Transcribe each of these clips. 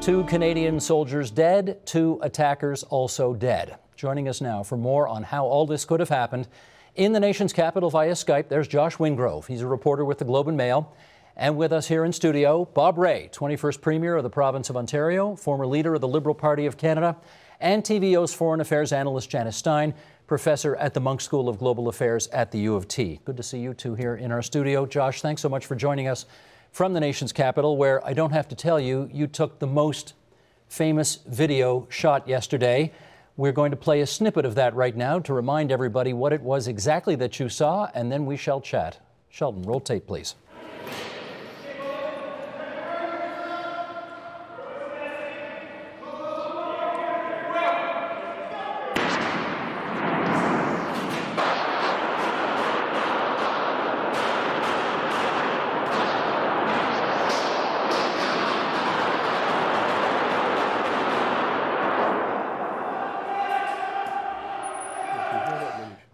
2 Canadian soldiers dead, 2 attackers also dead. Joining us now for more on how all this could have happened, in the nation's capital via Skype, there's Josh Wingrove. He's a reporter with the Globe and Mail. And with us here in studio, Bob Rae, 21st Premier of the province of Ontario, former leader of the Liberal Party of Canada, and TVO's foreign affairs analyst Janice Stein, professor at the Munk School of Global Affairs at the U of T. Good to see you two here in our studio. Josh, thanks so much for joining us from the nation's capital, where I don't have to tell you, you took the most famous video shot yesterday. We're going to play a snippet of that right now to remind everybody what it was exactly that you saw, and then we shall chat. Sheldon, roll tape, please.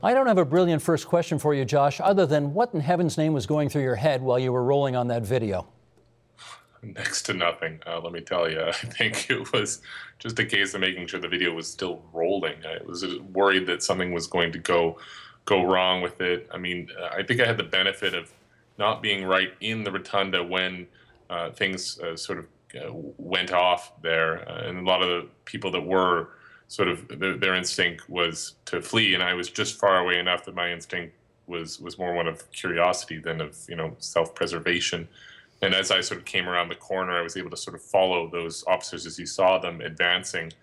I don't have a brilliant first question for you, Josh, other than what in heaven's name was going through your head while you were rolling on that video? Next to nothing, let me tell you. I think it was just a case of making sure the video was still rolling. I was worried that something was going to go wrong with it. I mean, I think I had the benefit of not being right in the rotunda when things sort of went off there. And a lot of the people that were sort of their instinct was to flee, and I was just far away enough that my instinct was more one of curiosity than of self-preservation. And as I sort of came around the corner, I was able to sort of follow those officers as you saw them advancing.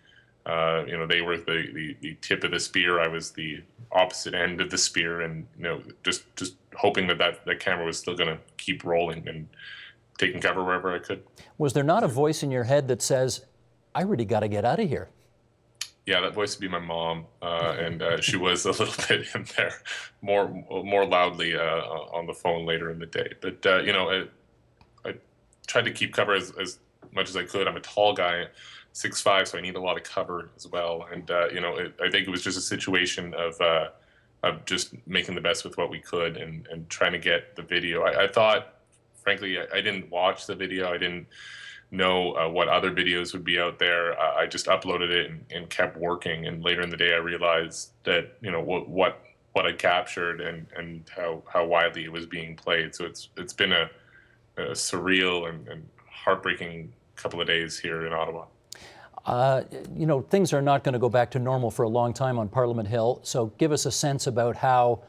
They were the tip of the spear. I was the opposite end of the spear, and just hoping that camera was still going to keep rolling and taking cover wherever I could. Was there not a voice in your head that says, "I really got to get out of here"? Yeah, that voice would be my mom, and she was a little bit in there, more loudly on the phone later in the day. But I tried to keep cover as much as I could. I'm a tall guy, 6'5", so I need a lot of cover as well. And I think it was just a situation of just making the best with what we could and trying to get the video. I thought, frankly, I didn't watch the video. I didn't know what other videos would be out there. I just uploaded it and kept working. And later in the day, I realized that what I captured and how widely it was being played. So it's been a surreal and heartbreaking couple of days here in Ottawa. Things are not going to go back to normal for a long time on Parliament Hill. So give us a sense about how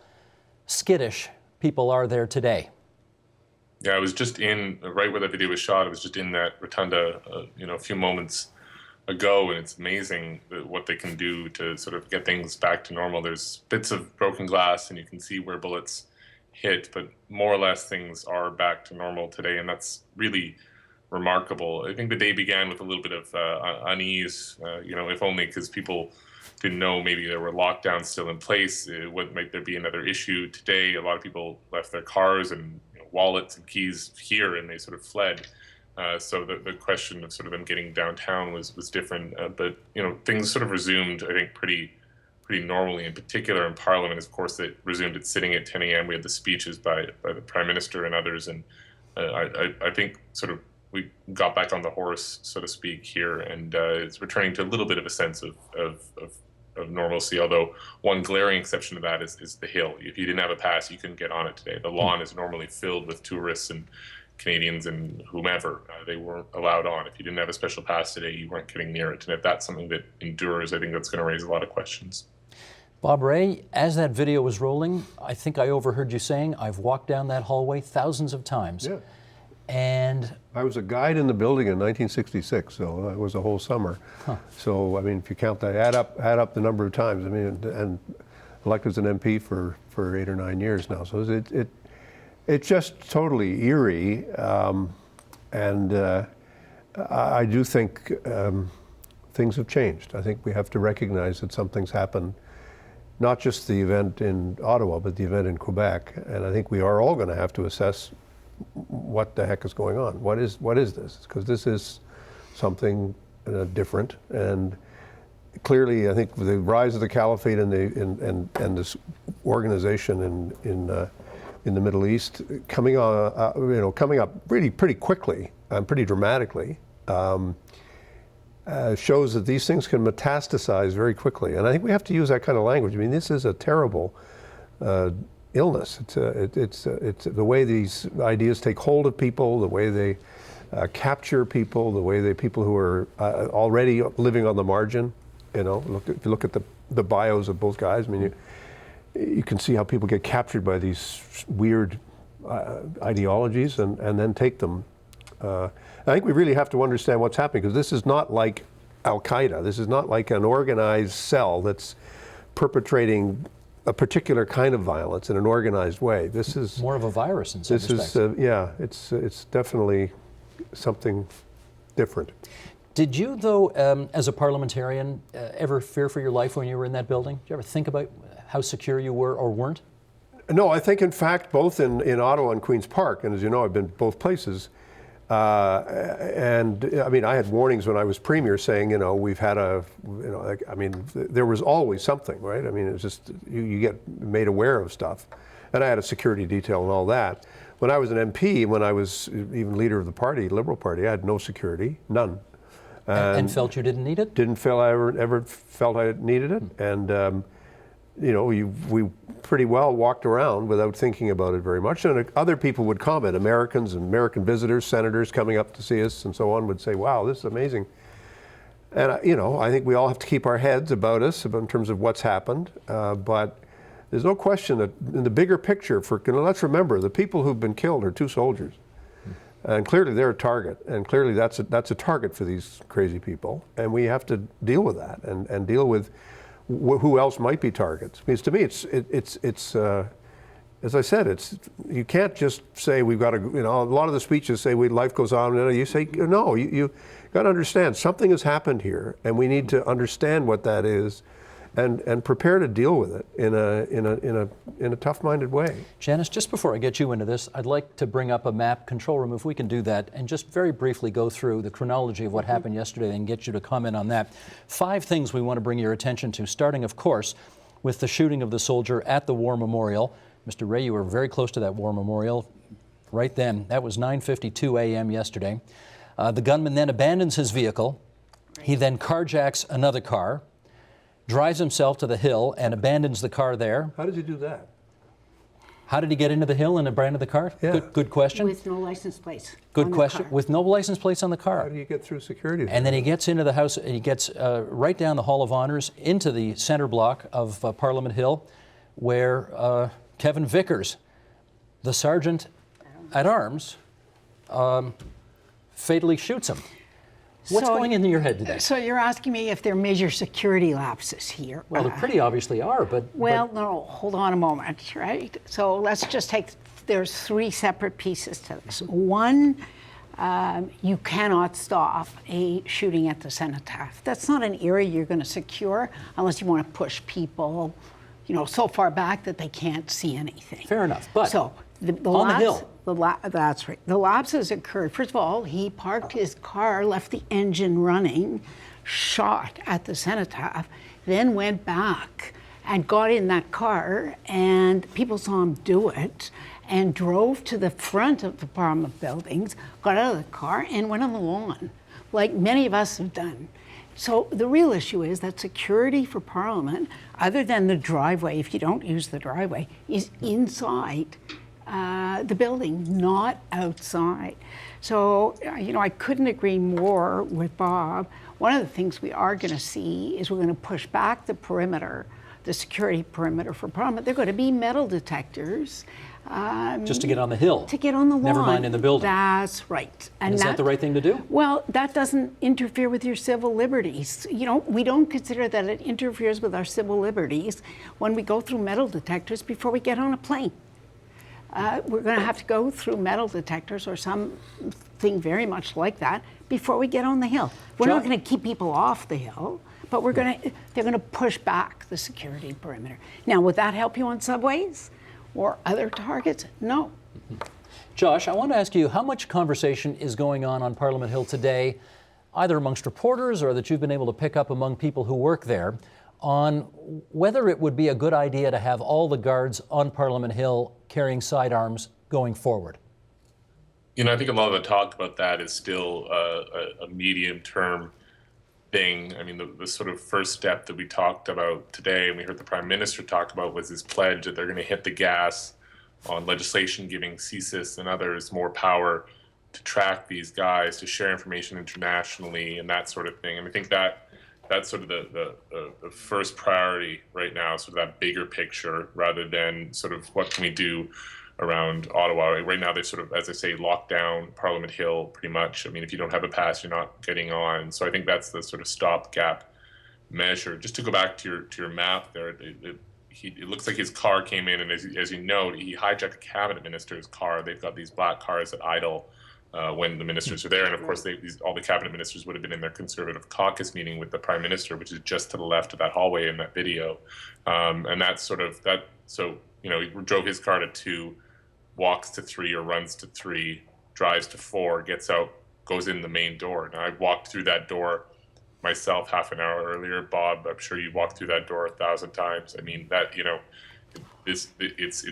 skittish people are there today. Yeah, I was just right where the video was shot. I was just in that rotunda, a few moments ago, and it's amazing what they can do to sort of get things back to normal. There's bits of broken glass, and you can see where bullets hit, but more or less things are back to normal today, and that's really remarkable. I think the day began with a little bit of unease, if only because people didn't know maybe there were lockdowns still in place. What might there be another issue today? A lot of people left their cars and wallets and keys here, and they sort of fled. So the question of sort of them getting downtown was different. But things sort of resumed, I think, pretty normally. In particular, in Parliament, of course, it resumed its sitting at 10 a.m. We had the speeches by the Prime Minister and others, and I think sort of we got back on the horse, so to speak, here, and it's returning to a little bit of a sense of normalcy, although one glaring exception to that is the Hill. If you didn't have a pass, you couldn't get on it today. The lawn is normally filled with tourists and Canadians and whomever. They weren't allowed on. If you didn't have a special pass today, you weren't getting near it. And if that's something that endures, I think that's going to raise a lot of questions. Bob Rae, as that video was rolling, I think I overheard you saying, "I've walked down that hallway thousands of times." Yeah. And I was a guide in the building in 1966, so it was a whole summer. Huh. So, I mean, if you count that, add up the number of times. I mean, and elected as an MP for 8 or 9 years now. So it's just totally eerie, and I do think things have changed. I think we have to recognize that something's happened. Not just the event in Ottawa, but the event in Quebec. And I think we are all going to have to assess what the heck is going on. What is this? Because this is something different, and clearly, I think the rise of the caliphate and this organization in the Middle East coming up really pretty quickly and pretty dramatically. shows that these things can metastasize very quickly. And I think we have to use that kind of language. I mean, this is a terrible illness. It's the way these ideas take hold of people, the way they capture people, the way people who are already living on the margin. You know, if you look at the bios of both guys, I mean, you can see how people get captured by these weird ideologies and then take them. I think we really have to understand what's happening, because this is not like Al-Qaeda. This is not like an organized cell that's perpetrating a particular kind of violence in an organized way. This is more of a virus in some respects. Yeah, it's definitely something different. Did you, though, as a parliamentarian, ever fear for your life when you were in that building? Did you ever think about how secure you were or weren't? No, I think, in fact, both in Ottawa and Queen's Park, and as you know, I've been both places, and I mean, I had warnings when I was premier saying, you know, we've had I mean, there was always something, right? I mean, it's just, you get made aware of stuff. And I had a security detail and all that. When I was an MP, when I was even leader of the party, Liberal Party, I had no security, none. And felt you didn't need it? Didn't feel I ever felt I needed it. And, you know, we pretty well walked around without thinking about it very much. And other people would comment, Americans and American visitors, senators coming up to see us and so on, would say, wow, this is amazing. And, you know, I think we all have to keep our heads about us in terms of what's happened. But there's no question that in the bigger picture, let's remember, the people who've been killed are 2 soldiers. And clearly they're a target, and clearly that's a target for these crazy people. And we have to deal with that and deal with who else might be targets. Because to me, it's as I said, you can't just say we've got to, you know, a lot of the speeches say life goes on, and you say, no, you got to understand something has happened here, and we need to understand what that is, and prepare to deal with it in a tough-minded way. Janice, just before I get you into this, I'd like to bring up a map control room, if we can do that, and just very briefly go through the chronology of what happened yesterday and get you to comment on that. 5 things we want to bring your attention to, starting, of course, with the shooting of the soldier at the War Memorial. Mr. Ray, you were very close to that War Memorial right then. That was 9:52 a.m. yesterday. The gunman then abandons his vehicle. He then carjacks another car, drives himself to the hill and abandons the car there. How did you do that? How did he get into the hill and abandon the car? Yeah. Good question. With no license plates. Good on the question. car. With no license plates on the car. How do you get through security? And then he gets into the house, and he gets right down the Hall of Honors into the center block of Parliament Hill, where Kevin Vickers, the sergeant at arms, fatally shoots him. What's going into your head today? So you're asking me if there are major security lapses here. Well, there pretty obviously are, but... Well, no, hold on a moment, right? So let's just take, there's 3 separate pieces to this. One, you cannot stop a shooting at the cenotaph. That's not an area you're going to secure unless you want to push people, you know, so far back that they can't see anything. Fair enough, but so the on lapse, the hill. That's right. The lapses occurred. First of all, he parked his car, left the engine running, shot at the cenotaph, then went back and got in that car, and people saw him do it, and drove to the front of the Parliament buildings, got out of the car, and went on the lawn, like many of us have done. So the real issue is that security for Parliament, other than the driveway, if you don't use the driveway, is inside the building, not outside. So, you know, I couldn't agree more with Bob. One of the things we are going to see is we're going to push back the perimeter, the security perimeter for Parliament. They're going to be metal detectors. Just to get on the hill. To get on the lawn. Never mind in the building. That's right. And is that the right thing to do? Well, that doesn't interfere with your civil liberties. You know, we don't consider that it interferes with our civil liberties when we go through metal detectors before we get on a plane. We're going to have to go through metal detectors or something very much like that before we get on the hill. We're not going to keep people off the hill, but they're going to push back the security perimeter. Now, would that help you on subways or other targets? No. Josh, I want to ask you, how much conversation is going on Parliament Hill today, either amongst reporters or that you've been able to pick up among people who work there, on whether it would be a good idea to have all the guards on Parliament Hill carrying sidearms going forward? You know, I think a lot of the talk about that is still a medium-term thing. I mean, the sort of first step that we talked about today, and we heard the Prime Minister talk about, was this pledge that they're going to hit the gas on legislation giving CSIS and others more power to track these guys, to share information internationally, and that sort of thing. And I think that's sort of the first priority right now, sort of that bigger picture, rather than sort of what can we do around Ottawa. Right now, they sort of, as I say, locked down Parliament Hill pretty much. I mean, if you don't have a pass, you're not getting on. So I think that's the sort of stopgap measure. Just to go back to your map there, it looks like his car came in, and as you know, he hijacked a cabinet minister's car. They've got these black cars that idle when the ministers are there, and of course, all the cabinet ministers would have been in their Conservative caucus meeting with the Prime Minister, which is just to the left of that hallway in that video, and that's sort of that. So he drove his car to 2, walks to 3 or runs to 3, drives to 4, gets out, goes in the main door. Now, I walked through that door myself half an hour earlier. Bob, I'm sure you walked through that door 1,000 times. I mean, that, it's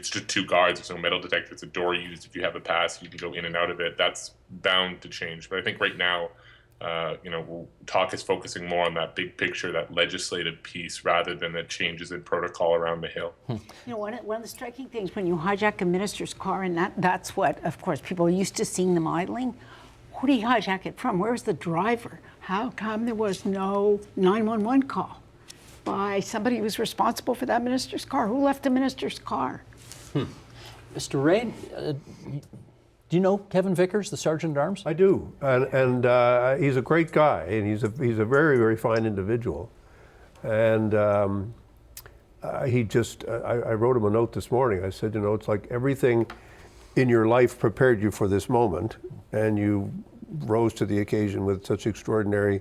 just 2 guards. There's no metal detector. It's a door used. If you have a pass, you can go in and out of it. That's bound to change. But I think right now, talk is focusing more on that big picture, that legislative piece, rather than the changes in protocol around the Hill. One of the striking things when you hijack a minister's car, and that's what, of course, people are used to seeing them idling. Who do you hijack it from? Where's the driver? How come there was no 911 call by somebody who was responsible for that minister's car? Who left the minister's car? Mr. Ray, do you know Kevin Vickers, the Sergeant at Arms? I do, and he's a great guy, and he's a very, very fine individual. And I wrote him a note this morning. I said, it's like everything in your life prepared you for this moment, and you rose to the occasion with such extraordinary,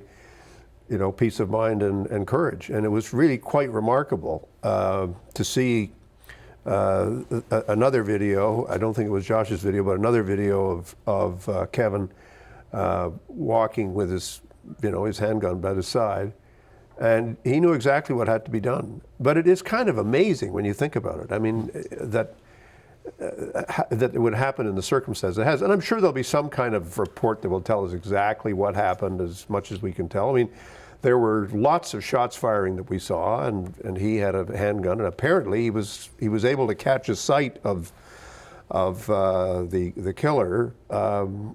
peace of mind and courage. And it was really quite remarkable to see another video. I don't think it was Josh's video, but another video of Kevin walking with his handgun by his side, and he knew exactly what had to be done. But it is kind of amazing when you think about it. I mean, that it would happen in the circumstances it has, and I'm sure there'll be some kind of report that will tell us exactly what happened, as much as we can tell. I mean, there were lots of shots firing that we saw, and he had a handgun, and apparently he was able to catch a sight of the killer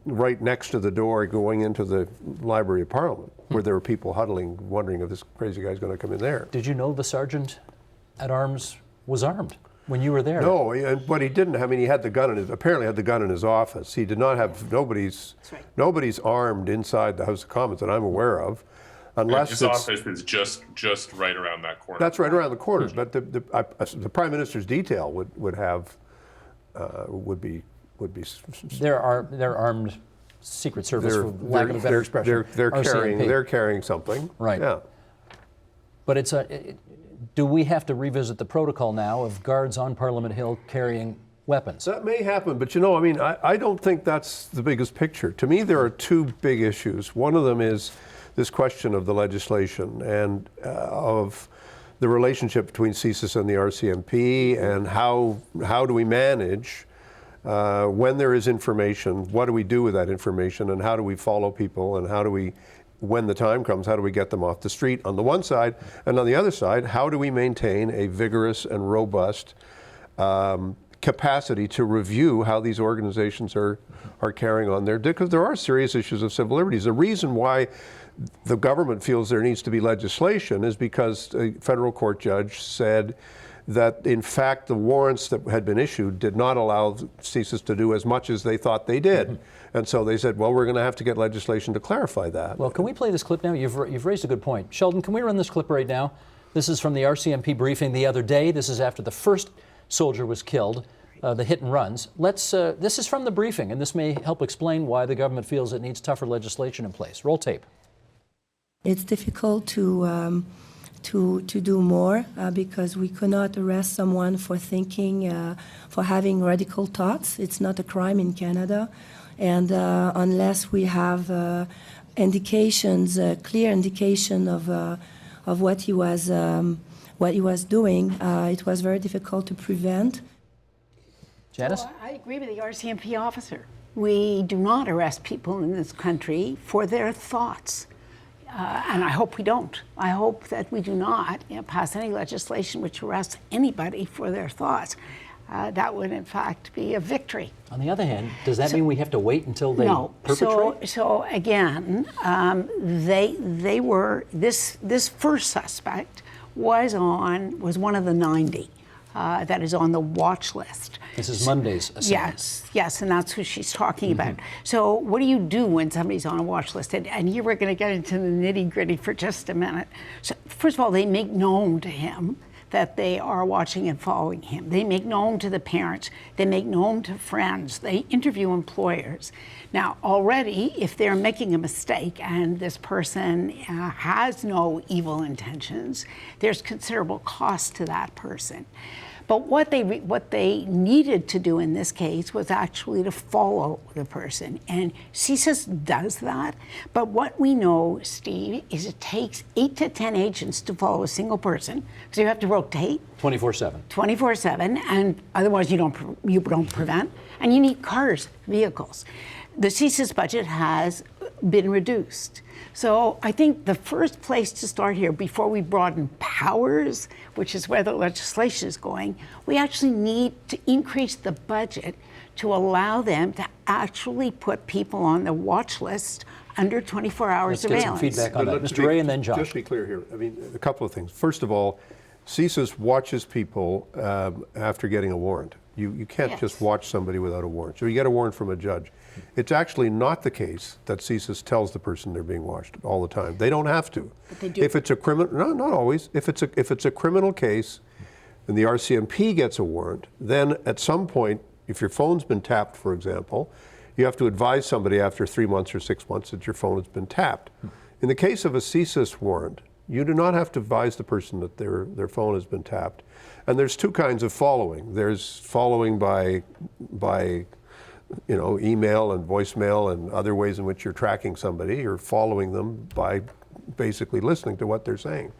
right next to the door going into the Library of Parliament, where there were people huddling, wondering if this crazy guy's going to come in there. Did you know the Sergeant at Arms was armed when you were there? No, but he didn't. I mean, he had the gun apparently had the gun in his office. He did not have nobody's armed inside the House of Commons that I'm aware of. Unless his office is just right around that corner. That's right around the corner. But the Prime Minister's detail would be. They're armed Secret Service, for lack of a better expression. They're carrying something. Right. Yeah. But do we have to revisit the protocol now of guards on Parliament Hill carrying weapons? That may happen, but I don't think that's the biggest picture. To me, there are 2 big issues. One of them is this question of the legislation and of the relationship between CSIS and the RCMP, and how do we manage when there is information, what do we do with that information, and how do we follow people, and how do we, when the time comes, how do we get them off the street on the one side, and on the other side, how do we maintain a vigorous and robust capacity to review how these organizations are carrying on because there are serious issues of civil liberties. The reason why the government feels there needs to be legislation is because a federal court judge said that, in fact, the warrants that had been issued did not allow CSIS to do as much as they thought they did. And so they said, well, we're going to have to get legislation to clarify that. Well, can we play this clip now? You've raised a good point. Sheldon, can we run this clip right now? This is from the RCMP briefing the other day. This is after the first soldier was killed, the hit and runs. This is from the briefing, and this may help explain why the government feels it needs tougher legislation in place. Roll tape. It's difficult to do more because we cannot arrest someone for thinking, for having radical thoughts. It's not a crime in Canada, and unless we have indications, clear indication of what he was doing, it was very difficult to prevent. Janice? Well, I agree with the RCMP officer. We do not arrest people in this country for their thoughts. and I hope we don't. I hope that we do not pass any legislation which arrests anybody for their thoughts. That would, in fact, be a victory. On the other hand, does that mean we have to wait until they perpetrate? So again, they were this first suspect was one of the 90 that is on the watch list. This is Monday's assailant. Yes, and that's who she's talking about. So what do you do when somebody's on a watch list? And here we're going to get into the nitty-gritty for just a minute. So first of all, they make known to him that they are watching and following him. They make known to the parents. They make known to friends. They interview employers. Now, already, if they're making a mistake and this person has no evil intentions, there's considerable cost to that person. But what they needed to do in this case was actually to follow the person. And CSIS does that. But what we know, Steve, is it takes 8 to 10 agents to follow a single person. So you have to rotate 24/7. 24/7, and otherwise you don't prevent. And you need cars, vehicles. The CSIS budget has been reduced. So I think the first place to start here, before we broaden powers, which is where the legislation is going, we actually need to increase the budget to allow them to actually put people on the watch list under 24 hours Let's get some surveillance. feedback on that. Mr. Ray and then Josh. Just to be clear here, I mean, a couple of things. First of all, CSIS watches people after getting a warrant. You can't just watch somebody without a warrant. So you get a warrant from a judge. It's actually not the case that CSIS tells the person they're being watched all the time. They don't have to. But they do. If it's a criminal, no, not always. If it's a criminal case, and the RCMP gets a warrant, then at some point, if your phone's been tapped, for example, you have to advise somebody after 3 months or 6 months that your phone has been tapped. In the case of a CSIS warrant, you do not have to advise the person that their phone has been tapped. And there's two kinds of following. There's following by email and voicemail and other ways in which you're tracking somebody. You're following them by basically listening to what they're saying.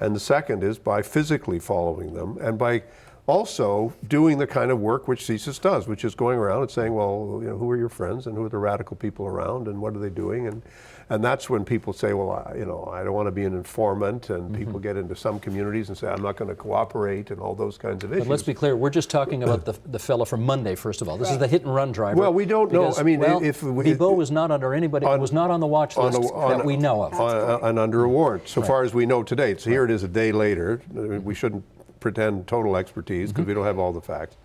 And the second is by physically following them and by also doing the kind of work which CSIS does, which is going around and saying, well, who are your friends and who are the radical people around and what are they doing? And that's when people say, well, I don't want to be an informant, and people get into some communities and say, I'm not going to cooperate, and all those kinds of issues. But let's be clear, we're just talking about the fellow from Monday, first of all. This is the hit and run driver. Well, we don't know. Because, I mean, if Bibeau was not under anybody, was not on the watch list that we know of. And under a warrant, so far as we know today. So here it is a day later. We shouldn't pretend total expertise because we don't have all the facts.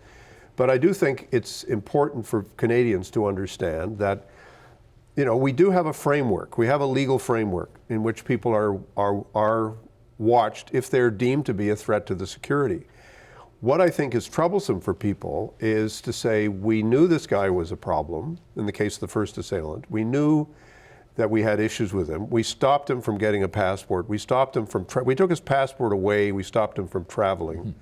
But I do think it's important for Canadians to understand that we do have a framework. We have a legal framework in which people are watched if they're deemed to be a threat to the security. What I think is troublesome for people is to say, we knew this guy was a problem in the case of the first assailant. We knew that we had issues with him. We stopped him from getting a passport. We stopped him from, we took his passport away. We stopped him from traveling.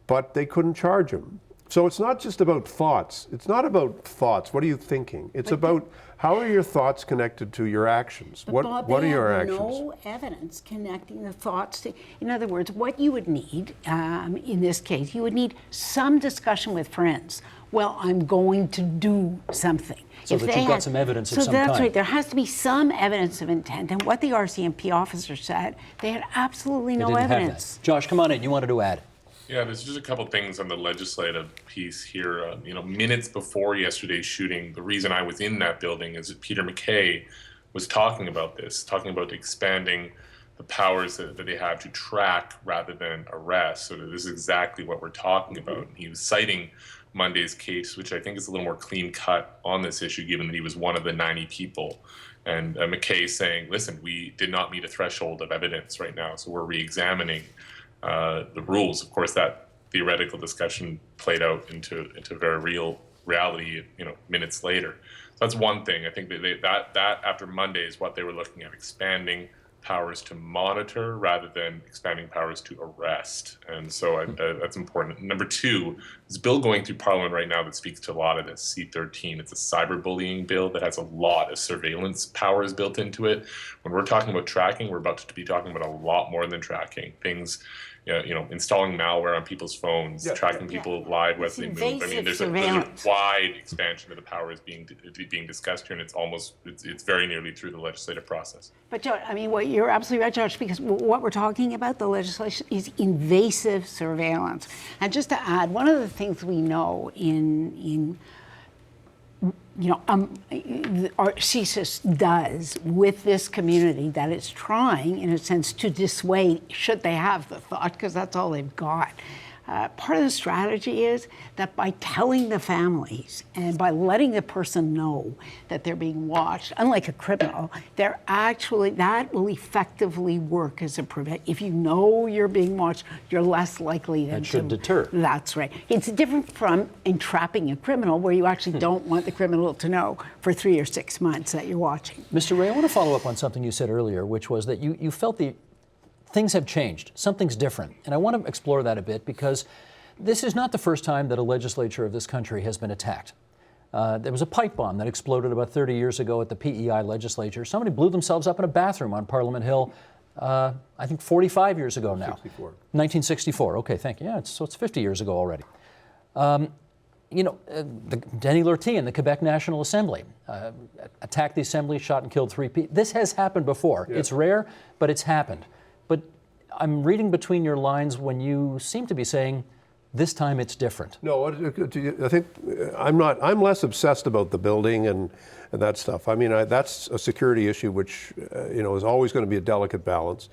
But they couldn't charge him. So it's not just about thoughts. It's not about thoughts. What are you thinking? It's about how are your thoughts connected to your actions? What are your actions? No evidence connecting the thoughts to. In other words, what you would need in this case, you would need some discussion with friends. Well, I'm going to do something. So that you've got some evidence of some kind. So that's right. There has to be some evidence of intent. And what the RCMP officer said, they had absolutely no evidence. Josh, come on in. You wanted to add. Yeah, there's just a couple things on the legislative piece here. Minutes before yesterday's shooting, the reason I was in that building is that Peter MacKay was talking about this, talking about expanding the powers that they have to track rather than arrest. So this is exactly what we're talking about. He was citing Monday's case, which I think is a little more clean cut on this issue, given that he was one of the 90 people. And MacKay saying, listen, we did not meet a threshold of evidence right now, so we're re-examining the rules. Of course, that theoretical discussion played out into very real reality, minutes later. So that's one thing. I think that after Monday is what they were looking at, expanding powers to monitor rather than expanding powers to arrest. And so that's important. Number two, there's a bill going through Parliament right now that speaks to a lot of this, C-13. It's a cyberbullying bill that has a lot of surveillance powers built into it. When we're talking about tracking, we're about to be talking about a lot more than tracking. Things installing malware on people's phones, tracking people live as they move. I mean, invasive there's a surveillance. wide expansion of the powers being discussed here, and it's very nearly through the legislative process. But Josh, I mean, you're absolutely right, Josh, because what we're talking about, the legislation, is invasive surveillance. And just to add, one of the things we know our CSIS does with this community, that it's trying, in a sense, to dissuade, should they have the thought, because that's all they've got. Part of the strategy is that by telling the families and by letting the person know that they're being watched, unlike a criminal, that will effectively work as a prevent. If you know you're being watched, you're less likely than That should deter. That's right. It's different from entrapping a criminal, where you actually don't want the criminal to know for 3 or 6 months that you're watching. Mr. Ray, I want to follow up on something you said earlier, which was that you felt things have changed. Something's different. And I want to explore that a bit, because this is not the first time that a legislature of this country has been attacked. There was a pipe bomb that exploded about 30 years ago at the PEI legislature. Somebody blew themselves up in a bathroom on Parliament Hill, I think 45 years ago now. 1964. Okay, thank you. Yeah, so it's 50 years ago already. Denny Lortie in the Quebec National Assembly attacked the assembly, shot and killed 3 people. This has happened before. Yeah. It's rare, but it's happened. But I'm reading between your lines when you seem to be saying, this time it's different. No, I think I'm less obsessed about the building and that stuff. I mean, that's a security issue which, is always going to be a delicate balance.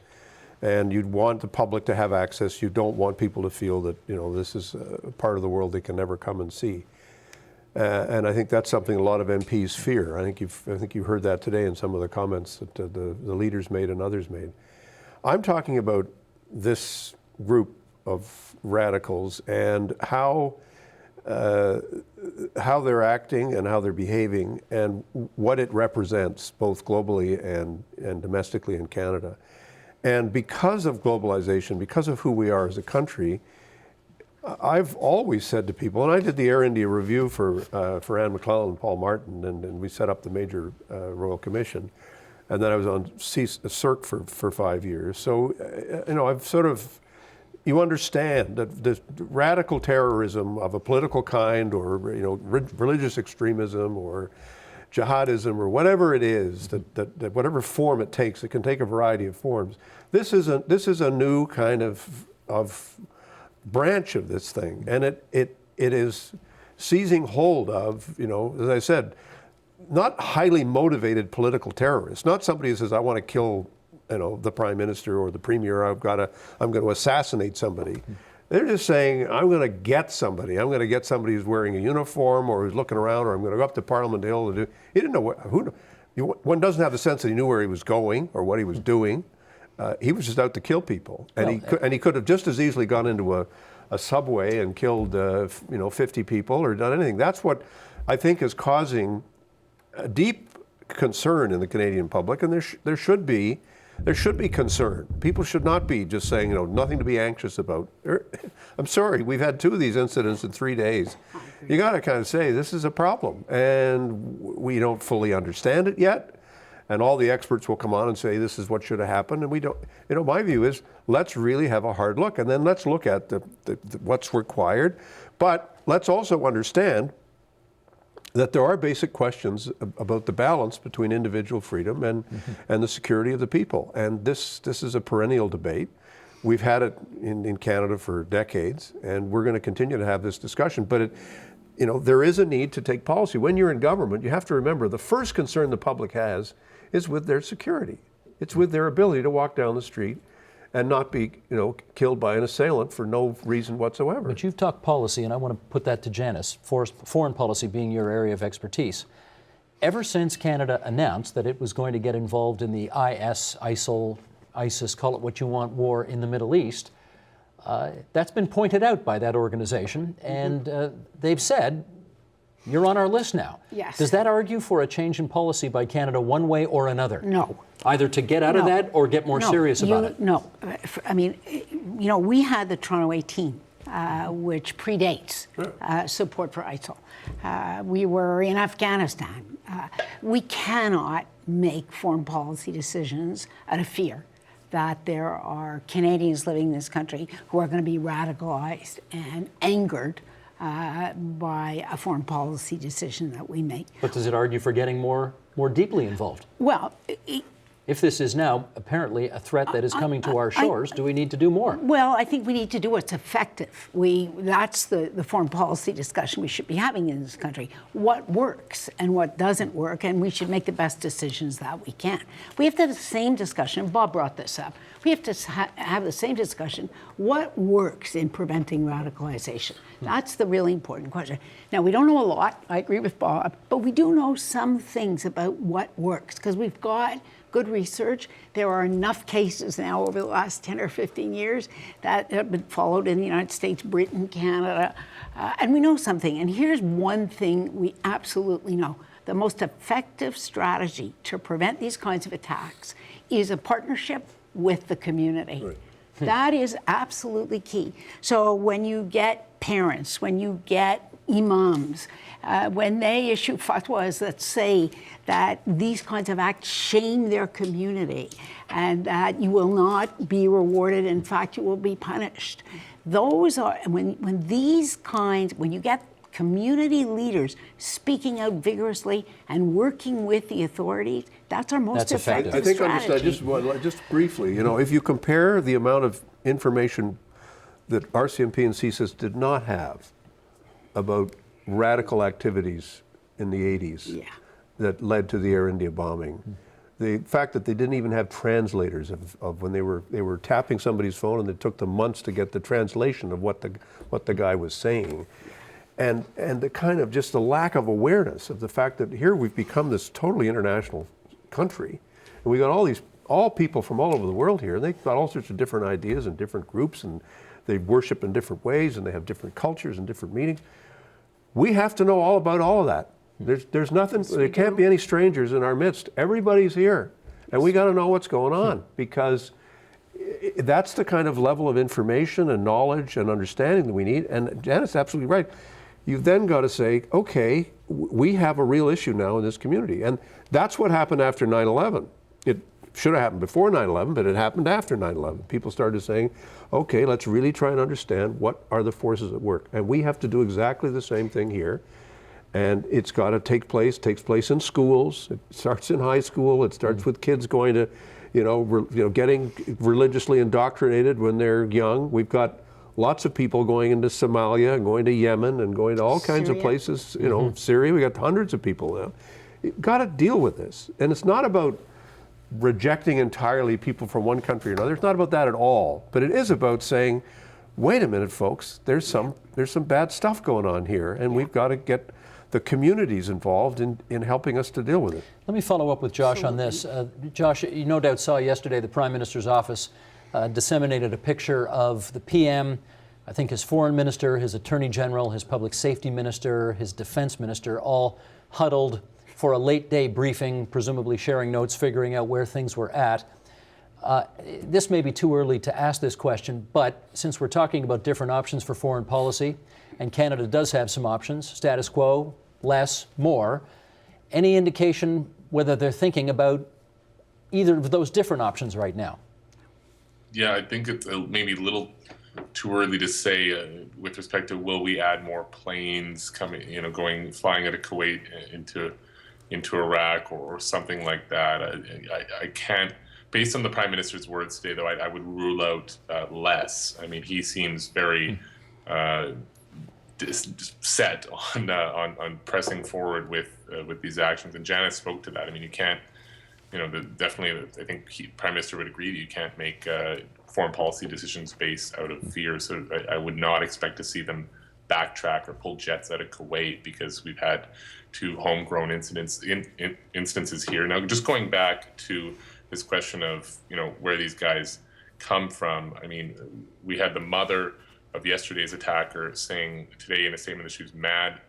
And you'd want the public to have access. You don't want people to feel that, this is a part of the world they can never come and see. And I think that's something a lot of MPs fear. I think you heard that today in some of the comments that the leaders made and others made. I'm talking about this group of radicals and how they're acting and how they're behaving and what it represents both globally and domestically in Canada. And because of globalization, because of who we are as a country, I've always said to people, and I did the Air India review for Anne McClellan and Paul Martin, and we set up the major Royal Commission. And then I was on CERC for 5 years. So, I've sort of, you understand that the radical terrorism of a political kind or, religious extremism or jihadism or whatever it is, that whatever form it takes, it can take a variety of forms. This is a new kind of branch of this thing. And it is seizing hold of, as I said, not highly motivated political terrorists, not somebody who says, I want to kill, the prime minister or the premier, I'm going to assassinate somebody. They're just saying, I'm going to get somebody. I'm going to get somebody who's wearing a uniform or who's looking around, or I'm going to go up to Parliament Hill to do. He didn't know one doesn't have the sense that he knew where he was going or what he was doing. He was just out to kill people, and he could have just as easily gone into a subway and killed 50 people or done anything. That's what I think is causing a deep concern in the Canadian public, and there should be concern. People should not be just saying, nothing to be anxious about. I'm sorry, we've had 2 of these incidents in 3 days. You got to kind of say this is a problem, and we don't fully understand it yet. And all the experts will come on and say this is what should have happened, and we don't. My view is let's really have a hard look, and then let's look at what's required, but let's also understand that there are basic questions about the balance between individual freedom and the security of the people. And this is a perennial debate. We've had it in Canada for decades, and we're going to continue to have this discussion. But there is a need to take policy. When you're in government, you have to remember the first concern the public has is with their security. It's with their ability to walk down the street and not be, killed by an assailant for no reason whatsoever. But you've talked policy, and I want to put that to Janice, foreign policy being your area of expertise. Ever since Canada announced that it was going to get involved in the ISIL, call it what you want, war in the Middle East, that's been pointed out by that organization, and they've said, you're on our list now. Yes. Does that argue for a change in policy by Canada one way or another? No. Either to get out of that or get more serious about it? No. I mean, we had the Toronto 18, which predates support for ISIL. We were in Afghanistan. We cannot make foreign policy decisions out of fear. that there are Canadians living in this country who are going to be radicalized and angered by a foreign policy decision that we make. But does it argue for getting more deeply involved? Well, If this is now apparently a threat that is coming to our shores, do we need to do more? well, I think we need to do what's effective. That's the foreign policy discussion we should be having in this country. What works and what doesn't work, and we should make the best decisions that we can. We have to have the same discussion, and Bob brought this up. We have to have the same discussion. What works in preventing radicalization? That's the really important question. Now, we don't know a lot, I agree with Bob, but we do know some things about what works, because we've got good research. There are enough cases now over the last 10 or 15 years that have been followed in the United States, Britain, Canada, and we know something. And here's one thing we absolutely know. The most effective strategy to prevent these kinds of attacks is a partnership with the community. Right. That is absolutely key. So when you get parents, when you get imams, when they issue fatwas that say that these kinds of acts shame their community and that you will not be rewarded, in fact, you will be punished. Those are, when you get community leaders speaking out vigorously and working with the authorities, that's our most effective I think strategy. just briefly, if you compare the amount of information that RCMP and CSIS did not have about radical activities in the 80s that led to the Air India bombing. The fact that they didn't even have translators of when they were tapping somebody's phone, and it took them months to get the translation of what the guy was saying. And the kind of just the lack of awareness of the fact that here we've become this totally international country, and we got all people from all over the world here, and they've got all sorts of different ideas and different groups, and they worship in different ways, and they have different cultures and different meanings. We have to know all about all of that. There's nothing, there can't be any strangers in our midst. Everybody's here, and we got to know what's going on, because that's the kind of level of information and knowledge and understanding that we need. And Janet's absolutely right. You've then got to say, okay, we have a real issue now in this community. And that's what happened after 9/11. It should have happened before 9/11, but it happened after 9/11. People started saying, okay, let's really try and understand what are the forces at work. And we have to do exactly the same thing here. And it's got to takes place in schools. It starts in high school. It starts with kids going to, getting religiously indoctrinated when they're young. We've got lots of people going into Somalia and going to Yemen and going to all kinds of places, Syria. We got hundreds of people now. You've got to deal with this. And it's not about rejecting entirely people from one country or another. It's not about that at all. But it is about saying, wait a minute, folks, there's some bad stuff going on here, and we've got to get the communities involved in helping us to deal with it. Let me follow up with Josh on this. Josh, you no doubt saw yesterday the Prime Minister's office disseminated a picture of the PM, I think his foreign minister, his attorney general, his public safety minister, his defense minister, all huddled for a late day briefing, presumably sharing notes, figuring out where things were at. This may be too early to ask this question, but since we're talking about different options for foreign policy, and Canada does have some options, status quo, less, more, any indication whether they're thinking about either of those different options right now? Yeah, I think it's maybe a little too early to say with respect to will we add more planes coming, flying out of Kuwait into Iraq or something like that. I can't, based on the Prime Minister's words today, though, I would rule out less. I mean, he seems very set on pressing forward with these actions, and Janet spoke to that. I mean, you can't. Definitely, I think Prime Minister would agree that you can't make foreign policy decisions based out of fear. So I would not expect to see them backtrack or pull jets out of Kuwait because we've had two homegrown instances here. Now, just going back to this question of where these guys come from. I mean, we had the mother of yesterday's attacker saying today in a statement that she was mad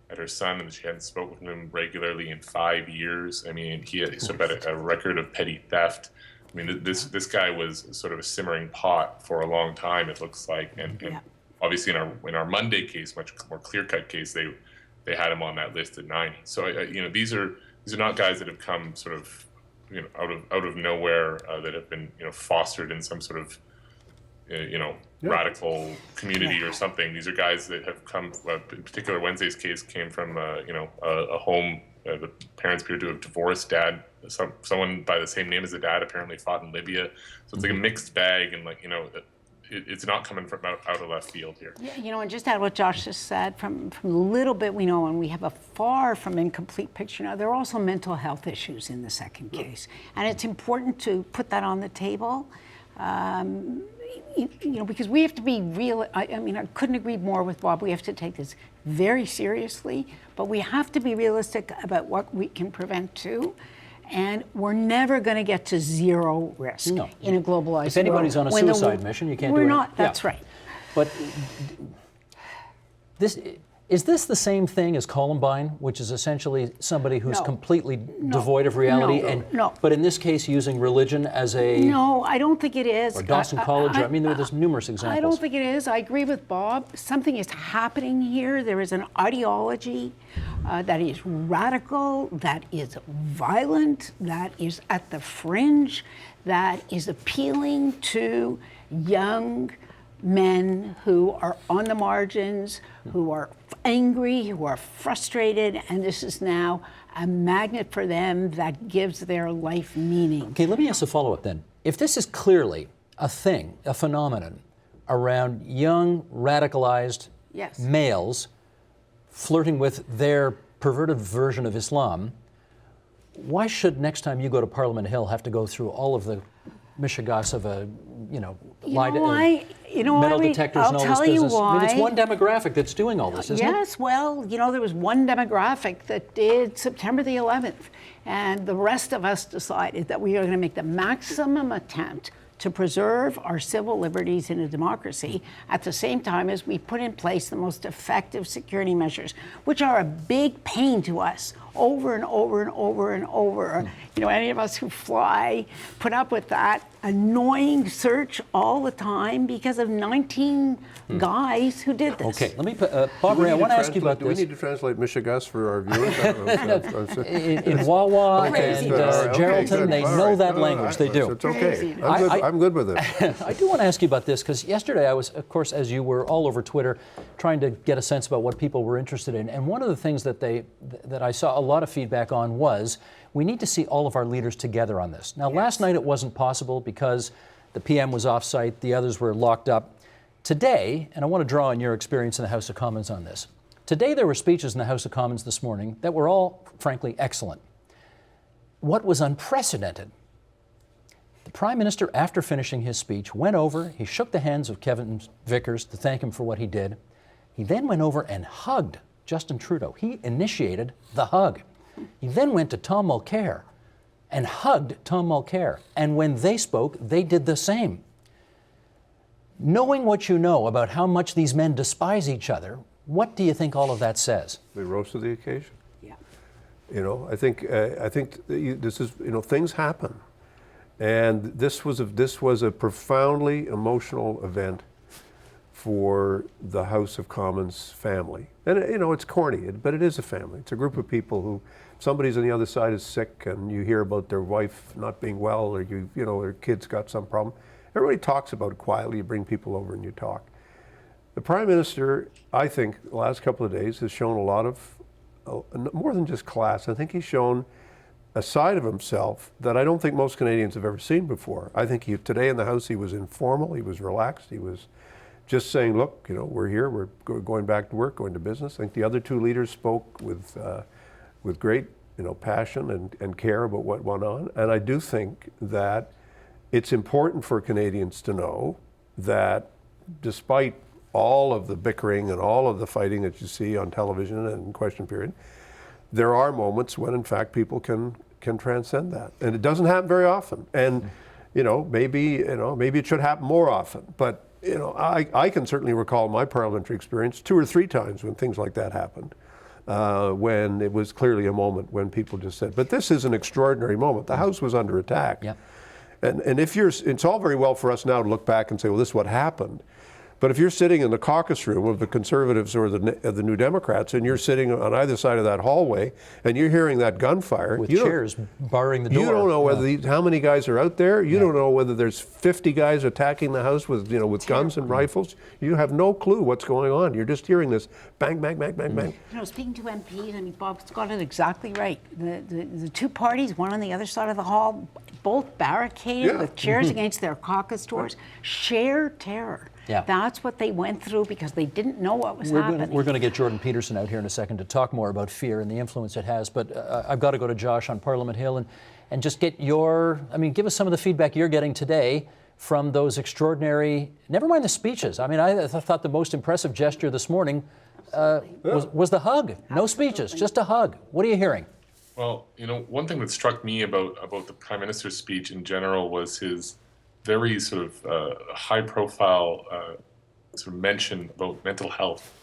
at her son and that she hadn't spoken to him regularly in 5 years. I mean, he had sort of had a record of petty theft. I mean, this guy was sort of a simmering pot for a long time, it looks like. And obviously in our Monday case, much more clear-cut case, they had him on that list at 90. So these are not guys that have come sort of out of nowhere that have been fostered in some sort of radical community or something. These are guys that have come. In particular, Wednesday's case came from a home. The parents appear to have divorced. Dad, someone by the same name as the dad, apparently fought in Libya. So it's like a mixed bag, and it's not coming from out of left field here. Yeah, and just add what Josh just said, from the little bit we know, and we have a far from incomplete picture now, there are also mental health issues in the second case. And it's important to put that on the table, because we have to be real. I couldn't agree more with Bob. We have to take this very seriously, but we have to be realistic about what we can prevent too. And we're never going to get to zero risk in a globalized world. If anybody's on a suicide mission, you can't do it. We're not, that's right. But is this the same thing as Columbine, which is essentially somebody who's completely devoid of reality? No. But in this case, using religion as a... No, I don't think it is. Or Dawson College. There's numerous examples. I don't think it is. I agree with Bob. Something is happening here. There is an ideology that is radical, that is violent, that is at the fringe, that is appealing to young men who are on the margins, who are angry, who are frustrated, and this is now a magnet for them that gives their life meaning. Okay, let me ask a follow-up then. If this is clearly a thing, a phenomenon around young, radicalized males flirting with their perverted version of Islam, why should next time you go to Parliament Hill have to go through all of the mishigas of a, metal detectors and all this business? I mean, it's one demographic that's doing all this, isn't it? Yes, well, there was one demographic that did September the 11th, and the rest of us decided that we are going to make the maximum attempt to preserve our civil liberties in a democracy at the same time as we put in place the most effective security measures, which are a big pain to us over and over and over and over. Any of us who fly put up with that annoying search all the time because of 19 guys who did this. Okay, let me put, Bob Ray, I want to ask you about this. Do we need to translate Michigas for our viewers? in Wawa and Geraldton, they know that language. They do. It's okay. I'm good with it. I do want to ask you about this, because yesterday I was, of course, as you were, all over Twitter trying to get a sense about what people were interested in. And one of the things that I saw a lot of feedback on was, we need to see all of our leaders together on this. Now, last night it wasn't possible because the PM was off-site, the others were locked up. Today, and I want to draw on your experience in the House of Commons on this, today there were speeches in the House of Commons this morning that were all, frankly, excellent. What was unprecedented, the Prime Minister, after finishing his speech, went over, he shook the hands of Kevin Vickers to thank him for what he did. He then went over and hugged Justin Trudeau. He initiated the hug. He then went to Tom Mulcair and hugged Tom Mulcair. And when they spoke, they did the same. Knowing what you know about how much these men despise each other, what do you think all of that says? They rose to the occasion. Yeah. I think this is, things happen. And this was a profoundly emotional event for the House of Commons family. And it's corny, but it is a family. It's a group of people who, somebody's on the other side is sick and you hear about their wife not being well, or their kid's got some problem. Everybody talks about it quietly. You bring people over and you talk. The Prime Minister, I think, the last couple of days has shown a lot of, more than just class. I think he's shown a side of himself that I don't think most Canadians have ever seen before. I think today in the House he was informal, he was relaxed, he was just saying, look, we're here, we're going back to work, going to business. I think the other two leaders spoke with great, passion and care about what went on. And I do think that it's important for Canadians to know that despite all of the bickering and all of the fighting that you see on television and in question period, there are moments when, in fact, people can transcend that. And it doesn't happen very often. And, maybe it should happen more often. But I can certainly recall my parliamentary experience 2 or 3 times when things like that happened, when it was clearly a moment when people just said, but this is an extraordinary moment. The House was under attack. Yeah. And it's all very well for us now to look back and say, well, this is what happened. But if you're sitting in the caucus room of the Conservatives or the New Democrats, and you're sitting on either side of that hallway, and you're hearing that gunfire, With you don't- chairs barring the door. you don't know whether Yeah. how many guys are out there. You don't know whether there's 50 guys attacking the house with guns and rifles. You have no clue what's going on. You're just hearing this bang, bang, bang, bang, bang. You know, speaking to MPs, I mean, Bob's got it exactly right. The two parties, one on the other side of the hall, both barricaded Yeah. with chairs against their caucus doors, shared terror. Yeah. That's what they went through because they didn't know what was We're happening. going to get Jordan Peterson out here in a second to talk more about fear and the influence it has. But I've got to go to Josh on Parliament Hill and just get give us some of the feedback you're getting today from those extraordinary, never mind the speeches. I mean, I thought the most impressive gesture this morning was the hug. No speeches, just a hug. What are you hearing? Well, one thing that struck me about the Prime Minister's speech in general was his very sort of high-profile sort of mention about mental health.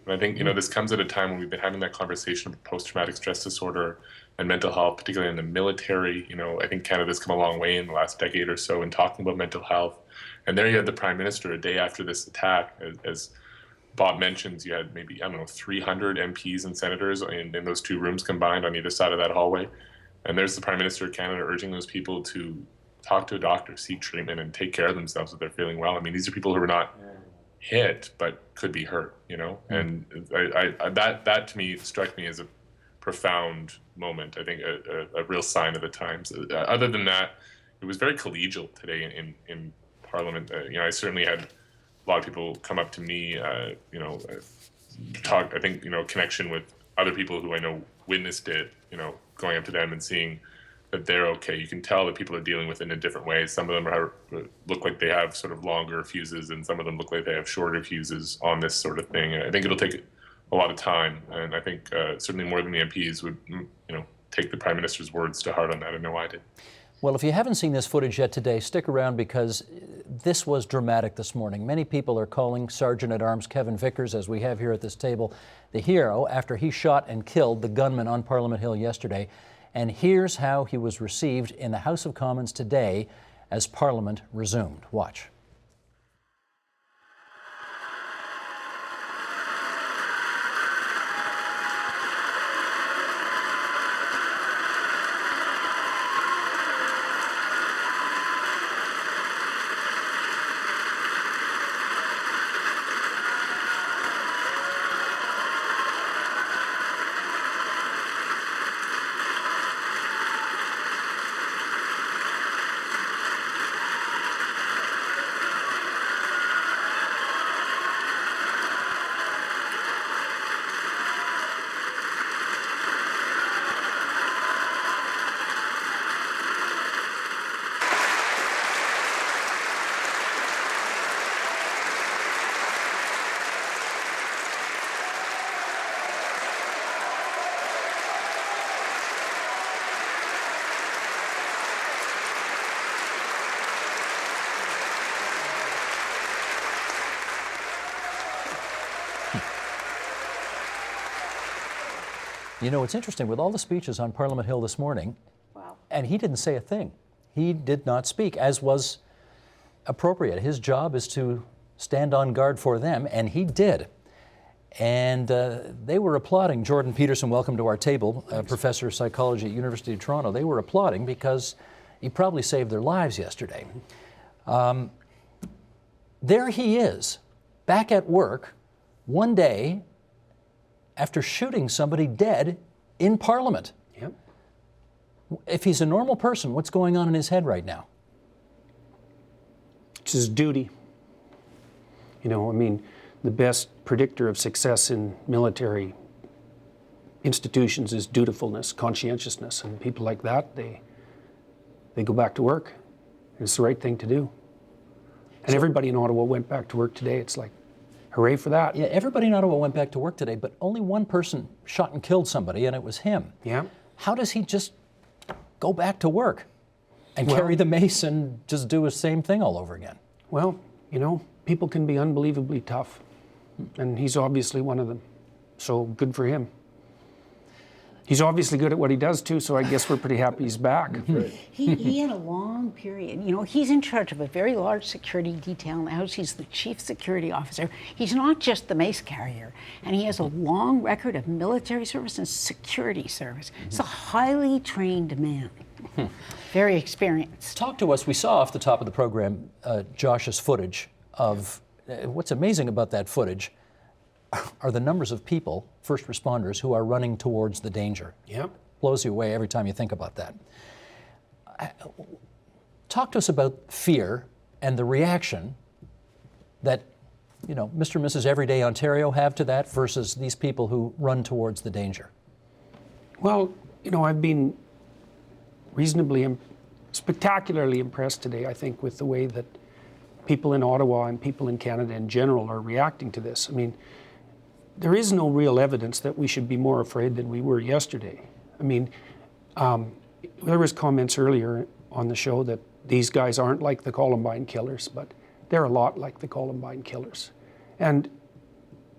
And I think, this comes at a time when we've been having that conversation about post-traumatic stress disorder and mental health, particularly in the military. I think Canada's come a long way in the last decade or so in talking about mental health. And there you had the Prime Minister a day after this attack, as Bob mentions, you had maybe, 300 MPs and senators in those two rooms combined on either side of that hallway. And there's the Prime Minister of Canada urging those people to talk to a doctor, seek treatment, and take care of themselves if they're feeling well. I mean, these are people who are not hit, but could be hurt, And that to me struck me as a profound moment. I think a real sign of the times. Other than that, it was very collegial today in Parliament. I certainly had a lot of people come up to me, talk. I think connection with other people who I know witnessed it. Going up to them and seeing that they're okay. You can tell that people are dealing with it in different ways. Some of them look like they have sort of longer fuses, and some of them look like they have shorter fuses on this sort of thing. And I think it'll take a lot of time, and I think certainly more than the MPs would, take the Prime Minister's words to heart on that. I know I did. Well, if you haven't seen this footage yet today, stick around because this was dramatic this morning. Many people are calling Sergeant-at-Arms Kevin Vickers, as we have here at this table, the hero after he shot and killed the gunman on Parliament Hill yesterday. And here's how he was received in the House of Commons today as Parliament resumed. Watch. It's interesting, with all the speeches on Parliament Hill this morning, and he didn't say a thing. He did not speak, as was appropriate. His job is to stand on guard for them, and he did. And they were applauding. Jordan Peterson, welcome to our table, professor of psychology at University of Toronto. They were applauding because he probably saved their lives yesterday. There he is, back at work, one day after shooting somebody dead in Parliament. Yep. If he's a normal person, what's going on in his head right now? It's his duty. The best predictor of success in military institutions is dutifulness, conscientiousness, and people like that, they go back to work. It's the right thing to do. And everybody in Ottawa went back to work today. It's like, hooray for that. Yeah, everybody in Ottawa went back to work today, but only one person shot and killed somebody, and it was him. Yeah. How does he just go back to work and carry the mace and just do the same thing all over again? Well, people can be unbelievably tough, and he's obviously one of them. So good for him. He's obviously good at what he does too, so I guess we're pretty happy he's back. He had a long period. You know, he's in charge of a very large security detail in the House. He's the chief security officer. He's not just the mace carrier. And he has a long record of military service and security service. He's a highly trained man, very experienced. Talk to us. We saw off the top of the program Josh's footage of what's amazing about that footage are the numbers of people, first responders, who are running towards the danger. Yep. Blows you away every time you think about that. Talk to us about fear and the reaction that, you know, Mr. and Mrs. Everyday Ontario have to that versus these people who run towards the danger. Well, you know, I've been spectacularly impressed today, I think, with the way that people in Ottawa and people in Canada in general are reacting to this. I mean, there is no real evidence that we should be more afraid than we were yesterday. I mean, there was comments earlier on the show that these guys aren't like the Columbine killers, but they're a lot like the Columbine killers. And